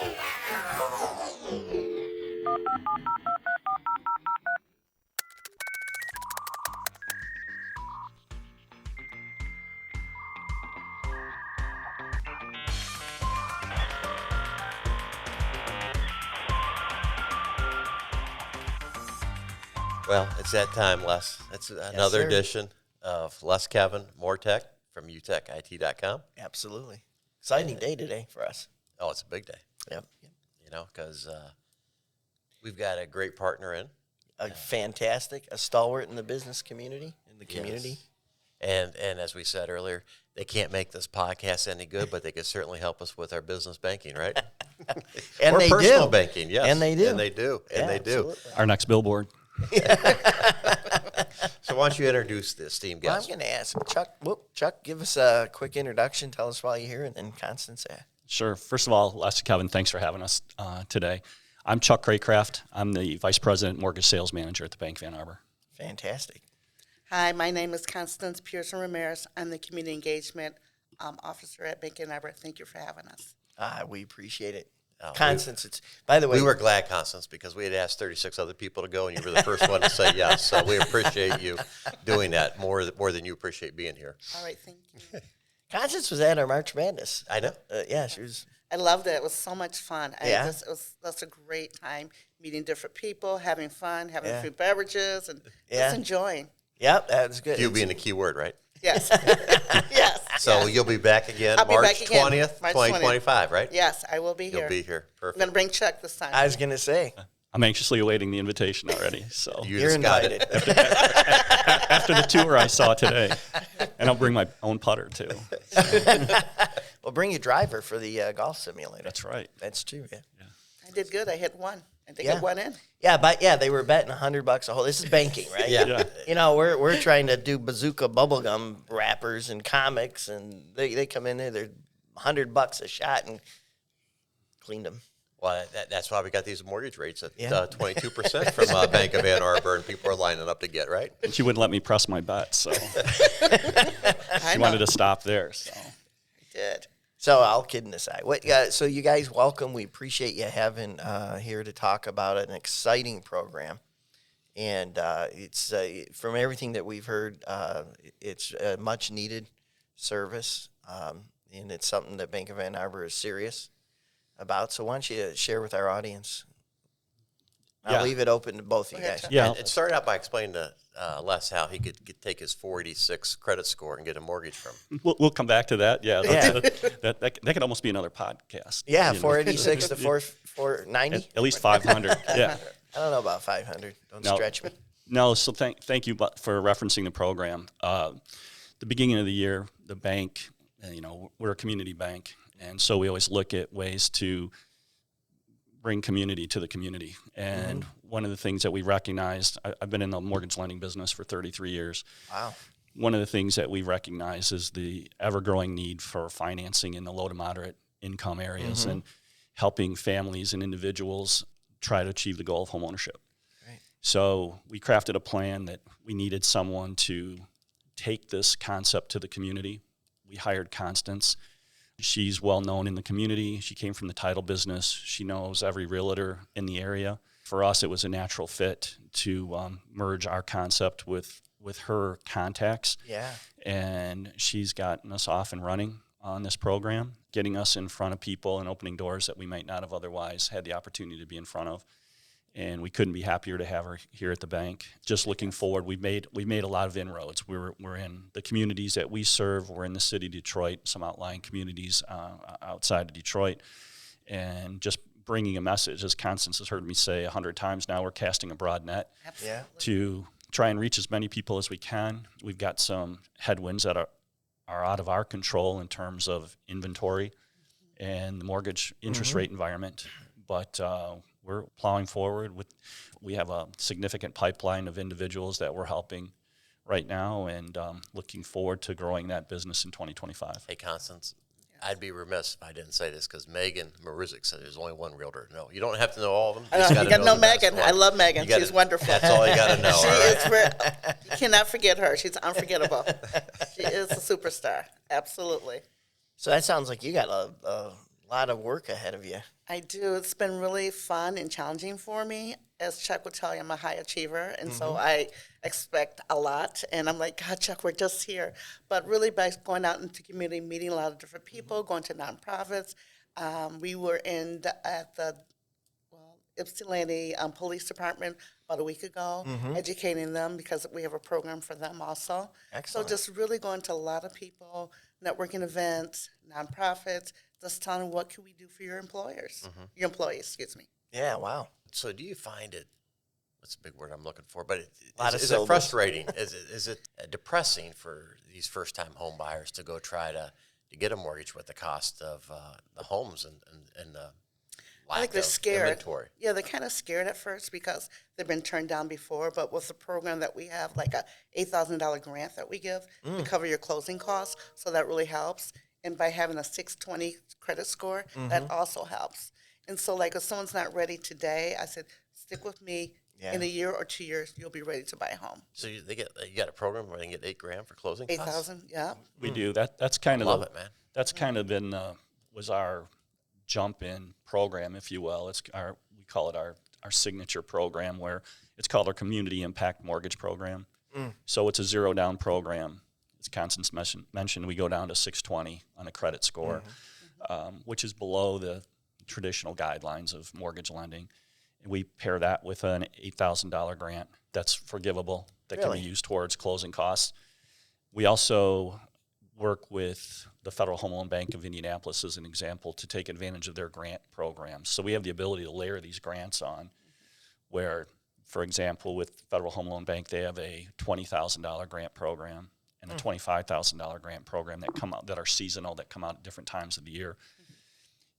Well, it's that time, Les. It's another edition of Les Kevin, More Tech from UTECit.com. Absolutely. Exciting day today for us. Oh, it's a big day. Yep. You know, because we've got a great partner in. Fantastic. A stalwart in the business community, Yes. And as we said earlier, they can't make this podcast any good, but they can certainly help us with our business banking, right? And or they personal do. banking, yes. And they do. And they do. And they do. Absolutely. Our next billboard. So why don't you introduce the esteemed Well, I'm guest? going to ask Chuck, give us a quick introduction. Tell us why you're here, and then Constance. Sure. First of all, Les Kevin, thanks for having us today. I'm Chuck Cracraft. I'm the Vice President Mortgage Sales Manager at the Bank of Ann Arbor. Fantastic. Hi, my name is Constance Pearson-Ramirez. I'm the Community Engagement Officer at Bank of Ann Arbor. Thank you for having us. We appreciate it. Constance, it's, by the way. We were glad, Constance, because we had asked 36 other people to go, and you were the first one to say yes. So we appreciate you doing that more than you appreciate being here. All right, thank you. Constance was at our March Madness. I know. Yeah, she was. I loved it. It was so much fun. Yeah. That's a great time, meeting different people, having fun, having Yeah. free beverages, and just enjoying. Yep, that was good. You being the key word, right? Yes. Yes. So yes. you'll be back again I'll be March back again, 20th, March 2025, right? Yes, I will be here. You'll be here. I'm Perfect. going to bring Chuck this time. I was going to say. I'm anxiously awaiting the invitation already. So You're just got it. invited. after the tour I saw today, and I'll bring my own putter too. Well, bring your driver for the golf simulator. That's right. That's true, yeah. I did good. I hit one. I think Yeah. I went in. Yeah, but they were betting $100 a hole. This is banking, right? Yeah. You know, we're trying to do bazooka bubblegum wrappers and comics, and they come in there, they're $100 a shot, and cleaned them. Well, that's why we got these mortgage rates at Yeah. 22% from Bank of Ann Arbor, and people are lining up to get, right? And she wouldn't let me press my bet, so I she know. wanted to stop there. So I did. So, all kidding aside, so you guys, welcome. We appreciate you having here to talk about an exciting program. And it's from everything that we've heard, it's a much-needed service, and it's something that Bank of Ann Arbor is serious about. So why don't you share with our audience? I'll Yeah. leave it open to both of you Go ahead, guys. Chuck. yeah, It started out by explaining to Les how he could take his 486 credit score and get a mortgage from. we'll come back to that. Yeah, Yeah. that could almost be another podcast. Yeah, you know. 486 to 490. At least 500. Yeah. I don't know about 500. Don't No. stretch me. No, so thank you for referencing the program. The beginning of the year, the bank, we're a community bank, and so we always look at ways to bring community to the community. And one of the things that we recognized, I've been in the mortgage lending business for 33 years. Wow. One of the things that we recognize is the ever-growing need for financing in the low to moderate income areas and helping families and individuals try to achieve the goal of homeownership. Right. So we crafted a plan that we needed someone to take this concept to the community. We hired Constance. She's well known in the community. She came from the title business. She knows every realtor in the area. For us, it was a natural fit to merge our concept with her contacts. Yeah. And she's gotten us off and running on this program, getting us in front of people and opening doors that we might not have otherwise had the opportunity to be in front of. And we couldn't be happier to have her here at the bank. Just looking forward, we've made a lot of inroads. We're in the communities that we serve. We're in the city of Detroit, some outlying communities outside of Detroit, and just bringing a message. As Constance has heard me say 100 times now, we're casting a broad net Yeah. to try and reach as many people as we can. We've got some headwinds that are out of our control in terms of inventory and the mortgage interest rate environment, but we're plowing forward. We have a significant pipeline of individuals that we're helping right now, and looking forward to growing that business in 2025. Hey, Constance, I'd be remiss if I didn't say this because Megan Marizic said there's only one realtor. No, you don't have to know all of them. I know, you got to know the best Megan. one. I love Megan. You gotta- She's wonderful. That's all you got to know. She all right? is. You cannot forget her. She's unforgettable. She is a superstar. Absolutely. So that sounds like you got a lot of work ahead of you. I do. It's been really fun and challenging for me. As Chuck would tell you, I'm a high achiever, and so I expect a lot. And I'm like, God, Chuck, we're just here. But really, by going out into community, meeting a lot of different people, going to nonprofits. We were at the Ypsilanti Police Department about a week ago, educating them because we have a program for them also. Excellent. So just really going to a lot of people, networking events, nonprofits, just telling them what can we do for your employers, your employees, excuse me. Yeah, wow. So do you find it, what's the big word I'm looking for, but Is it frustrating? Is it depressing for these first-time home buyers to go try to get a mortgage with the cost of the homes and the I think lack they're of scared. inventory? Yeah, they're kind of scared at first because they've been turned down before. But with the program that we have, like a $8,000 grant that we give to cover your closing costs, so that really helps. And by having a 620 credit score, that also helps. And so, like, if someone's not ready today, I said, stick with me. Yeah. In a year or 2 years, you'll be ready to buy a home. So you got a program where they can get $8,000 for closing costs? 8,000, yeah. We do. That's kind of Love it, man. That's kind of been was our jump in program, if you will. We call it our signature program, where it's called our Community Impact Mortgage Program. So it's a zero down program. As Constance mentioned, we go down to 620 on a credit score, which is below the traditional guidelines of mortgage lending. And we pair that with an $8,000 grant that's forgivable, that can be used towards closing costs. We also work with the Federal Home Loan Bank of Indianapolis, as an example, to take advantage of their grant programs. So we have the ability to layer these grants on, where, for example, with Federal Home Loan Bank, they have a $20,000 grant program and a $25,000 grant program that are seasonal, that come out at different times of the year.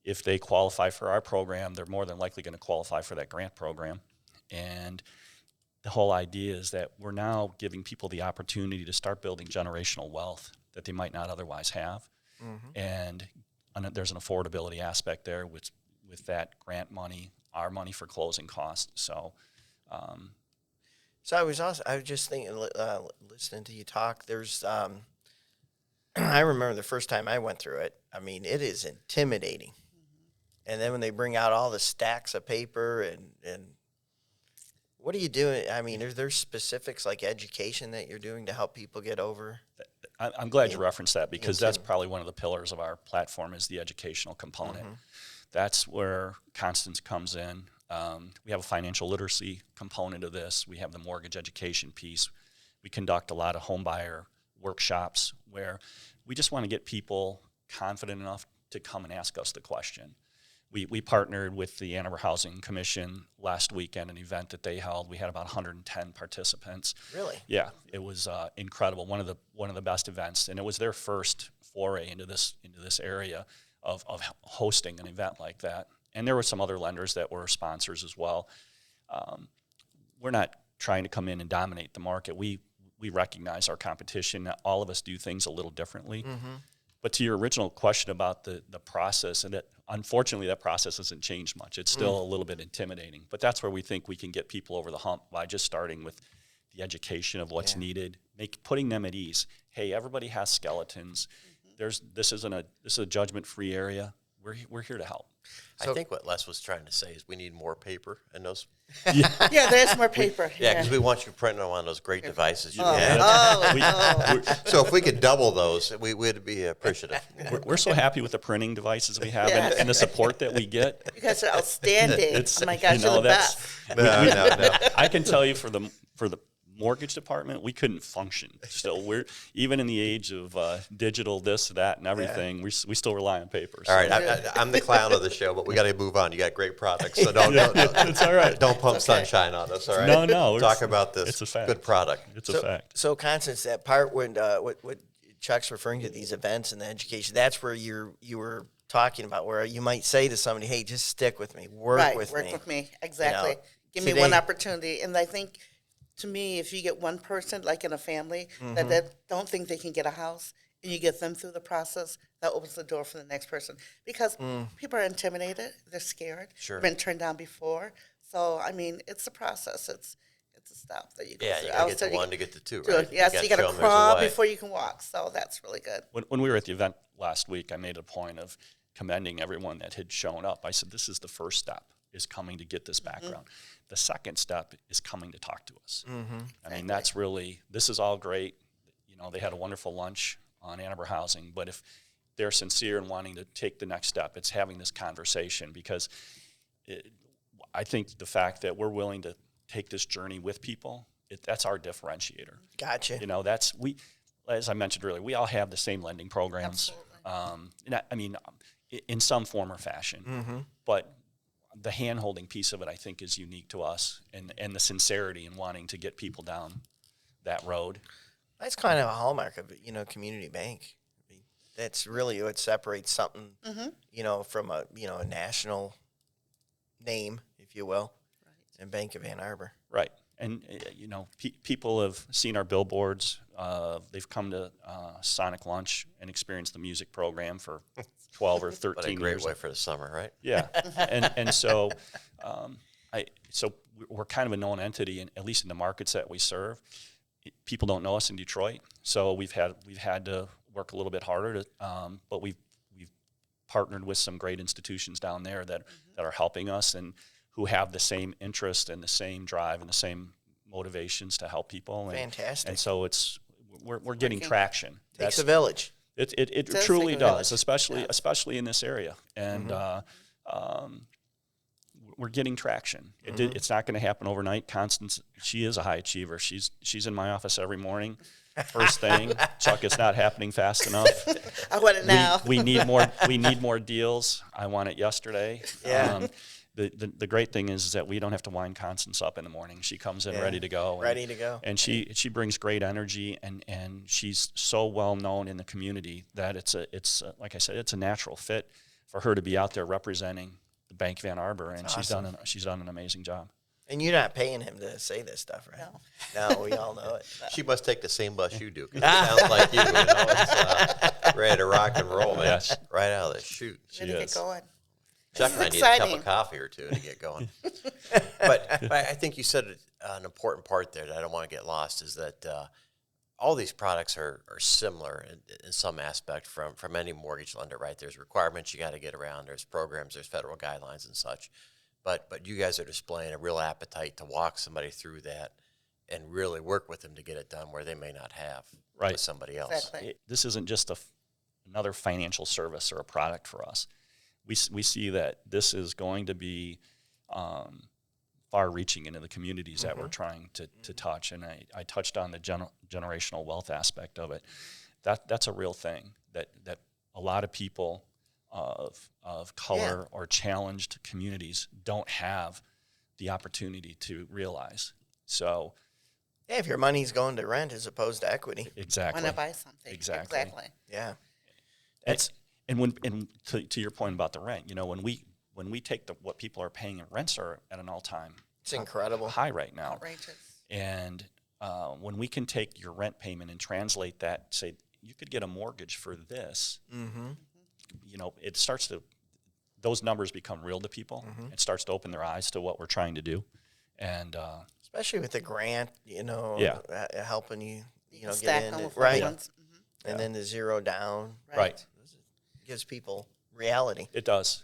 If they qualify for our program, they're more than likely going to qualify for that grant program. And the whole idea is that we're now giving people the opportunity to start building generational wealth that they might not otherwise have. And there's an affordability aspect there with that grant money, our money for closing costs. So I was just thinking, listening to you talk, there's, I remember the first time I went through it. I mean, it is intimidating. And then when they bring out all the stacks of paper and what are you doing? I mean, are there specifics like education that you're doing to help people get over? I'm glad you referenced that, because that's probably one of the pillars of our platform, is the educational component. That's where Constance comes in. We have a financial literacy component of this. We have the mortgage education piece. We conduct a lot of home buyer workshops where we just want to get people confident enough to come and ask us the question. We partnered with the Ann Arbor Housing Commission last weekend, an event that they held. We had about 110 participants. Really? Yeah, it was incredible. One of the best events, and it was their first foray into this area of hosting an event like that. And there were some other lenders that were sponsors as well. We're not trying to come in and dominate the market. We recognize our competition. All of us do things a little differently. But to your original question about the process, and that unfortunately that process hasn't changed much. It's still a little bit intimidating. But that's where we think we can get people over the hump by just starting with the education of what's needed, putting them at ease. Hey, everybody has skeletons. This is a judgment-free area. We're here to help. I think what Les was trying to say is we need more paper in those. Yeah, there's more paper. Yeah, because we want you printing on one of those great devices you have. So if we could double those, we'd be appreciative. We're so happy with the printing devices we have and the support that we get. You guys are outstanding. Oh my gosh, you're the best. No. I can tell you for the mortgage department, we couldn't function still. We're even in the age of digital this, that, and everything. We still rely on paper. So. All right, I'm the clown of the show, but we got to move on. You got great products, so don't it's all right. Don't pump sunshine on us. All right, no. Talk about this. It's a fact. Good product. It's a fact. So, Constance, that part when what Chuck's referring to, these events and the education, that's where you were talking about, where you might say to somebody, "Hey, just stick with me, work with me." Exactly. You know, Give me one opportunity, and I think. To me, if you get one person, like in a family, that don't think they can get a house, and you get them through the process, that opens the door for the next person. Because people are intimidated, they're scared, they've been turned down before. So, I mean, it's a process. It's a step that you go through. Yeah, you got to get to one to get to two, right? Yes, you got to crawl before you can walk. So that's really good. When we were at the event last week, I made a point of commending everyone that had shown up. I said, this is the first step, is coming to get this background. The second step is coming to talk to us. I mean, that's really, this is all great. You know, they had a wonderful lunch on Ann Arbor Housing, but if they're sincere in wanting to take the next step, it's having this conversation, because I think the fact that we're willing to take this journey with people, that's our differentiator. Gotcha. You know, as I mentioned earlier, we all have the same lending programs. I mean, in some form or fashion, but the hand-holding piece of it, I think, is unique to us, and the sincerity in wanting to get people down that road. That's kind of a hallmark of, you know, community bank. I mean, that's really what separates something, you know, from a national name, if you will, and Bank of Ann Arbor. Right. And, you know, people have seen our billboards. They've come to Sonic Lunch and experienced the music program for 12 or 13 What a years. great way for the summer, right? Yeah. and so so we're kind of a known entity, at least in the markets that we serve. People don't know us in Detroit, so we've had to work a little bit harder but we've partnered with some great institutions down there that are helping us and who have the same interest and the same drive and the same motivations to help people. Fantastic. And so we're getting traction. Takes a village. It does truly take a village. does, especially in this area. And we're getting traction. It's not going to happen overnight. Constance, she is a high achiever. She's in my office every morning. First thing, Chuck, it's not happening fast enough. I want it now. We need more deals. I want it yesterday. Yeah. The great thing is that we don't have to wind Constance up in the morning. She comes in ready to go. Ready to go. And she brings great energy, and she's so well known in the community that it's like I said, it's a natural fit for her to be out there representing the Bank of Ann Arbor, and awesome. she's done an amazing job. And you're not paying him to say this stuff, right? No, we all know it. She must take the same bus you do, 'cause it sounds like you. You know, it's ready to rock and roll, man. Yes. Right out of the chute. Ready to get going. Chuck and I need a cup of coffee or two to get going. but I think you said an important part there that I don't want to get lost is that all these products are similar in some aspect from any mortgage lender, right? There's requirements you got to get around. There's programs, there's federal guidelines and such. But you guys are displaying a real appetite to walk somebody through that and really work with them to get it done where they may not have with somebody else. Exactly. This isn't just another financial service or a product for us. We see that this is going to be far-reaching into the communities that we're trying to touch. And I touched on the generational wealth aspect of it. That's a real thing that a lot of people of color or challenged communities don't have the opportunity to realize. So, yeah, if your money's going to rent as opposed to equity. Exactly. Want to buy something. Exactly. Yeah. And to your point about the rent, you know, when we take what people are paying in rents are at an all-time It's incredible. high right now. Outrageous. And when we can take your rent payment and translate that, say you could get a mortgage for this, you know, it starts to, those numbers become real to people. It starts to open their eyes to what we're trying to do. And especially with the grant, you know, helping you know, Stack get them in, with right? ones. And then the zero down right. gives people reality. It does,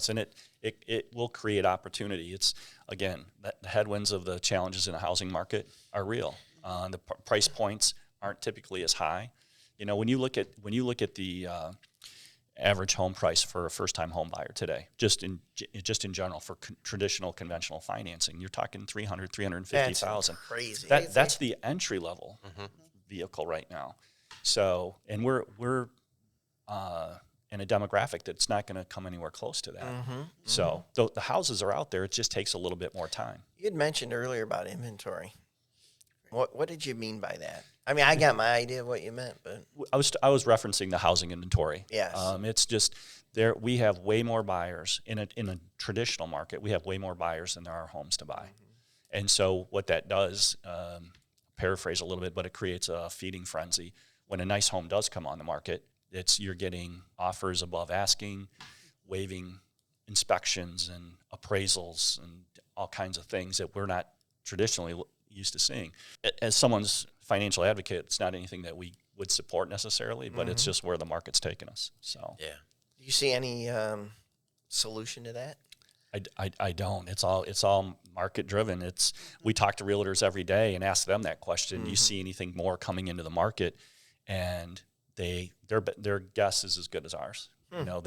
and it will create opportunity. It's again the headwinds of the challenges in the housing market are real. The price points aren't typically as high. You know, when you look at the average home price for a first-time home buyer today, just in general for traditional conventional financing, you're talking $350,000. Crazy. That's the entry level vehicle right now. So, and we're in a demographic that's not going to come anywhere close to that. So the houses are out there. It just takes a little bit more time. You had mentioned earlier about inventory. What did you mean by that? I mean, I got my idea of what you meant, but I was referencing the housing inventory. Yes. It's just there. We have way more buyers in a traditional market. We have way more buyers than there are homes to buy, and so what that does, paraphrase a little bit, but it creates a feeding frenzy. When a nice home does come on the market, you're getting offers above asking, waiving inspections and appraisals and all kinds of things that we're not traditionally used to seeing. As someone's financial advocate, it's not anything that we would support necessarily, but it's just where the market's taken us. So you Do you see any solution to that? I don't. It's all market driven. We talk to realtors every day and ask them that question. Do you see anything more coming into the market? And their guess is as good as ours. You know,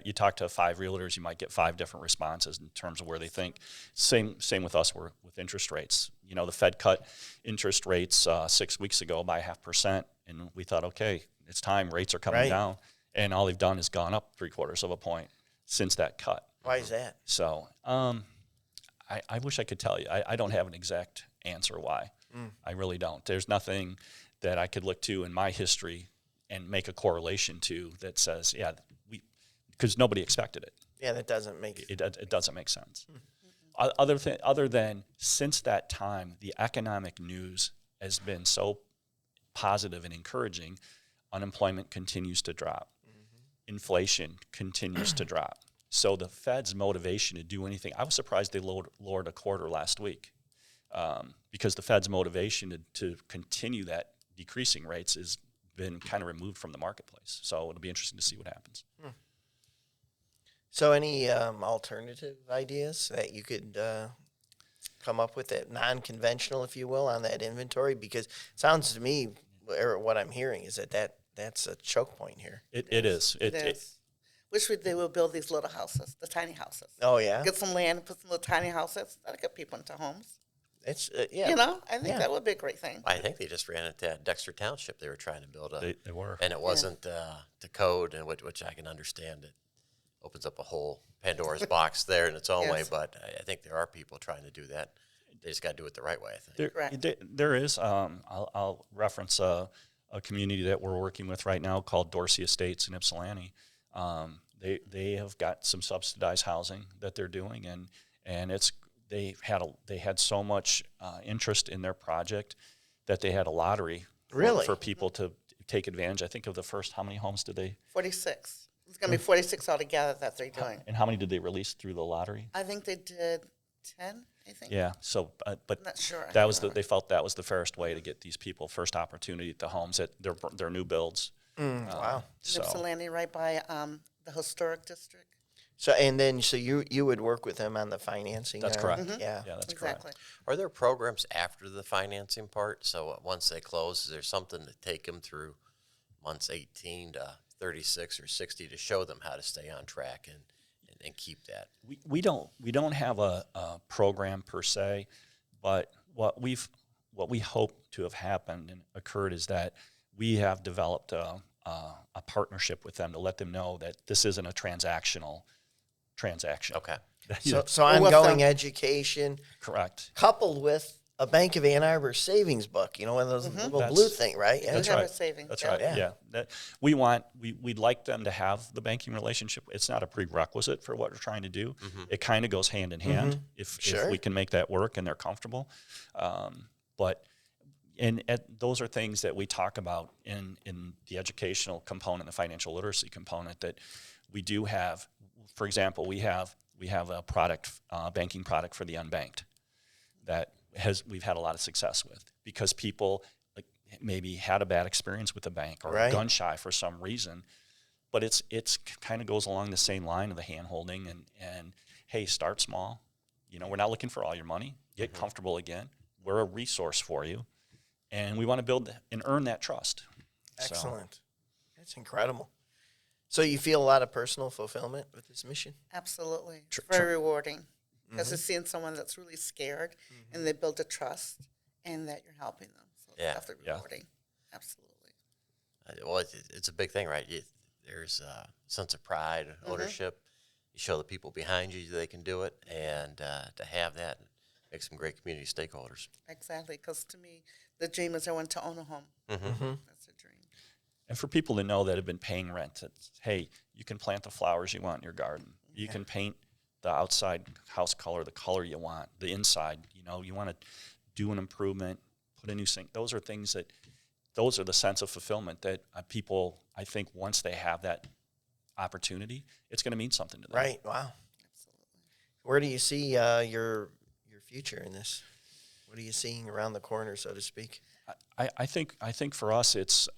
you talk to 5 realtors, you might get 5 different responses in terms of where they think. Same with us. We're with interest rates. You know, the Fed cut interest rates 6 weeks ago by 0.5%, and we thought, okay, it's time. Rates are coming down, and all they've done is gone up 0.75 of a point since that cut. Why is that? So I wish I could tell you. I don't have an exact answer why. I really don't. There's nothing that I could look to in my history and make a correlation to that says, yeah, because nobody expected it. Yeah, that doesn't make it doesn't make sense. Other than since that time, the economic news has been so positive and encouraging. Unemployment continues to drop. Inflation continues to drop. So the Fed's motivation to do anything, I was surprised they lowered a quarter last week, because the Fed's motivation to continue that decreasing rates has been kind of removed from the marketplace. So it'll be interesting to see what happens. So any alternative ideas that you could come up with, that non-conventional, if you will, on that inventory? Because it sounds to me, or what I'm hearing, is that's a choke point here. It is. It is. Wish they would build these little houses, the tiny houses. Oh, yeah? Get some land and put some little tiny houses. That'll get people into homes. It's yeah. You know, I think that would be a great thing. I think they just ran into Dexter Township. They were trying to build They were. and it wasn't the code, and which I can understand. It opens up a whole Pandora's box there in its own way, but I think there are people trying to do that. They just got to do it the right way, I think. There is. I'll reference a community that we're working with right now called Dorsey Estates in Ypsilanti. They have got some subsidized housing that they're doing, and they had so much interest in their project that they had a lottery for people to take advantage. I think of the first, how many homes did they? 46. It's going to be 46 altogether that they're doing. And how many did they release through the lottery? I think they did 10, I think. Yeah, so, but I'm not sure. that was they felt that was the fairest way to get these people first opportunity at the homes at their new builds. Wow. So Ypsilanti, right by the historic district. So you would work with them on the financing? That's correct. Yeah, that's Exactly. correct. Are there programs after the financing part? So once they close, is there something to take them through months 18 to 36 or 60 to show them how to stay on track and keep that? We don't have a program per se, but what we hope to have happened and occurred is that we have developed a partnership with them to let them know that this isn't a transactional transaction. Okay. So ongoing education, Correct. coupled with a Bank of Ann Arbor savings book. You know, one of those little blue thing, right? Yeah. That's We have right. a savings. That's Yeah. right. Yeah. We'd like them to have the banking relationship. It's not a prerequisite for what we're trying to do. It kind of goes hand in hand if we can make that work and they're comfortable. Those are things that we talk about in the educational component, the financial literacy component, that we do have. For example, we have a product, banking product for the unbanked that we've had a lot of success with, because people maybe had a bad experience with the bank or gun shy for some reason, but it's kind of goes along the same line of the hand holding and hey, start small. You know, we're not looking for all your money. Get comfortable again. We're a resource for you, and we want to build and earn that trust. Excellent. That's incredible. So you feel a lot of personal fulfillment with this mission? Absolutely. It's very rewarding, because it's seeing someone that's really scared and they build a trust and that you're helping them. So it's definitely rewarding. Absolutely. Well, it's a big thing, right? There's a sense of pride, ownership. You show the people behind you they can do it, and to have that makes some great community stakeholders. Exactly, because to me, the dream is everyone to own a home. That's a dream. And for people to know that have been paying rent, it's, hey, you can plant the flowers you want in your garden. You can paint the outside house color, the color you want. The inside, you want to do an improvement, put a new sink. Those are the sense of fulfillment that people, I think, once they have that opportunity, it's going to mean something to them. Right. Wow. Absolutely. Where do you see your future in this? What are you seeing around the corner, so to speak? I think for us it's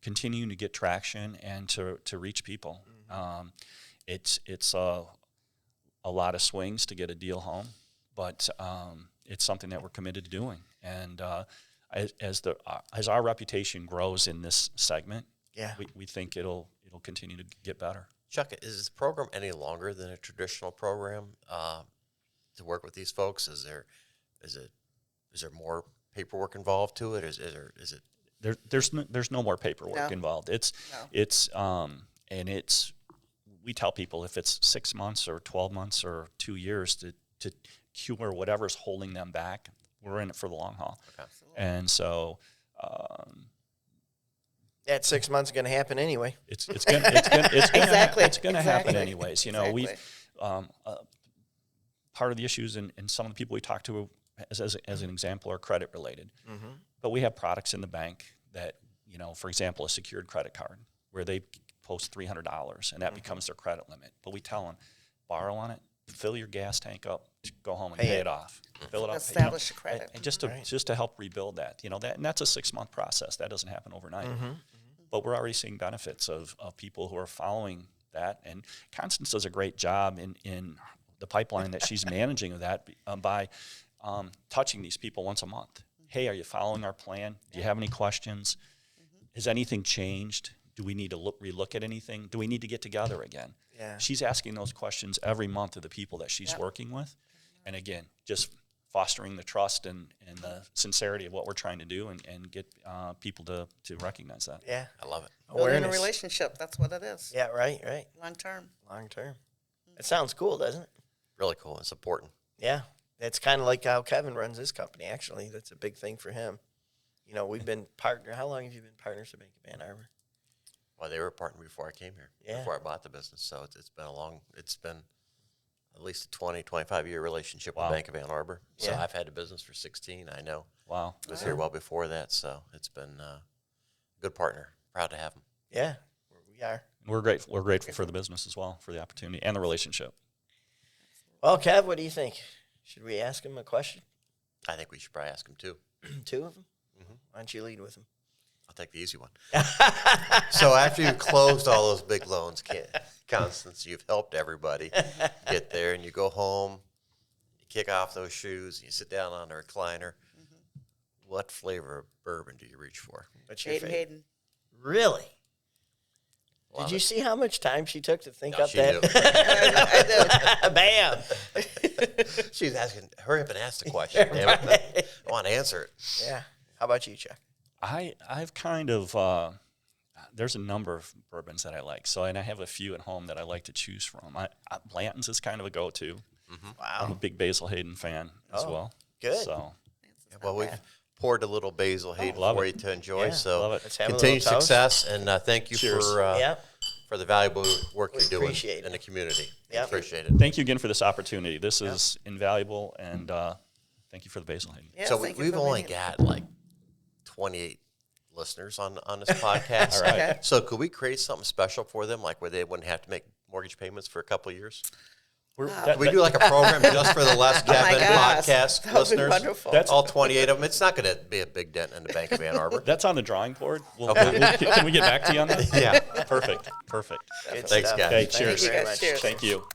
continuing to get traction and to reach people. It's a lot of swings to get a deal home, but it's something that we're committed to doing. And as our reputation grows in this segment, we think it'll continue to get better. Chuck, is the program any longer than a traditional program to work with these folks? Is there more paperwork involved to it? Is it? There's no more paperwork involved. We tell people if it's 6 months or 12 months or 2 years to cure whatever's holding them back, we're in it for the long haul. Okay. And so that 6 months is going to happen anyway. it's going to happen Exactly. anyways. You know, we've part of the issues and some of the people we talk to as an example are credit related. Mm-hmm. But we have products in the bank that, you know, for example, a secured credit card where they post $300 and that becomes their credit limit. But we tell them, borrow on it, fill your gas tank up, go home and pay it off. Fill it up. Establish your credit. And just to help rebuild that, you know, and that's a 6-month process. That doesn't happen overnight. Mm-hmm. But we're already seeing benefits of people who are following that. And Constance does a great job in the pipeline that she's managing of that by touching these people once a month. Hey, are you following our plan? Do you have any questions? Has anything changed? Do we need to relook at anything? Do we need to get together again? Yeah. She's asking those questions every month of the people that she's working with. And again, just fostering the trust and the sincerity of what we're trying to do and get people to recognize that. Yeah. I love it. Building a relationship, that's what it is. Yeah, right. Long term. Long term. It sounds cool, doesn't it? Really cool. It's important. Yeah. It's kind of like how Kevin runs his company, actually. That's a big thing for him. You know, we've been partner. How long have you been partners at Bank of Ann Arbor? Well, they were a partner before I came here, before I bought the business. So it's been at least a 20, 25-year relationship with Bank of Ann Arbor. So I've had the business for 16, I know. Wow. I was here well before that, so it's been a good partner. Proud to have them. Yeah, we are. We're grateful for the business as well, for the opportunity and the relationship. Well, Kev, what do you think? Should we ask him a question? I think we should probably ask them too. 2 of them? Mm-hmm. Why don't you lead with them? I'll take the easy one. So after you closed all those big loans, Constance, you've helped everybody get there, and you go home, you kick off those shoes, and you sit down on the recliner. What flavor of bourbon do you reach for? What's your favorite? Hayden. Really? Love Did you it. see how much time she took to think No, up she that? knew. Bam. She's asking, hurry up and ask the question. Damn it. I want to answer it. Yeah. How about you, Chuck? I've kind of there's a number of bourbons that I like. So, and I have a few at home that I like to choose from. Blanton's is kind of a go-to. Wow. I'm a big Basil Hayden fan as well. Good. So, Well, we've poured a little basil Hayden love for it. you to enjoy. Yeah, so love it. Let's have a continued little toast. success, and thank you Cheers. for the valuable work you're doing appreciate it. in the community. Yep. Appreciate it. thank you again for this opportunity. This is invaluable, and thank you for the Basil Hayden. Yes, So thank you we've for only being- got like 28 listeners on this podcast. All right. Okay. So could we create something special for them, like where they wouldn't have to make mortgage payments for a couple of years? Could we do like a program just for the Les Kevin gosh, podcast that would be listeners? wonderful. That's- all 28 of them. It's not going to be a big dent in the Bank of Ann Arbor. That's on the drawing board. Can we get back to you on that? Yeah. Perfect. Good Thanks, stuff. guys. Okay, Thank cheers. you very Thank you, much. guys. Cheers. Thank you.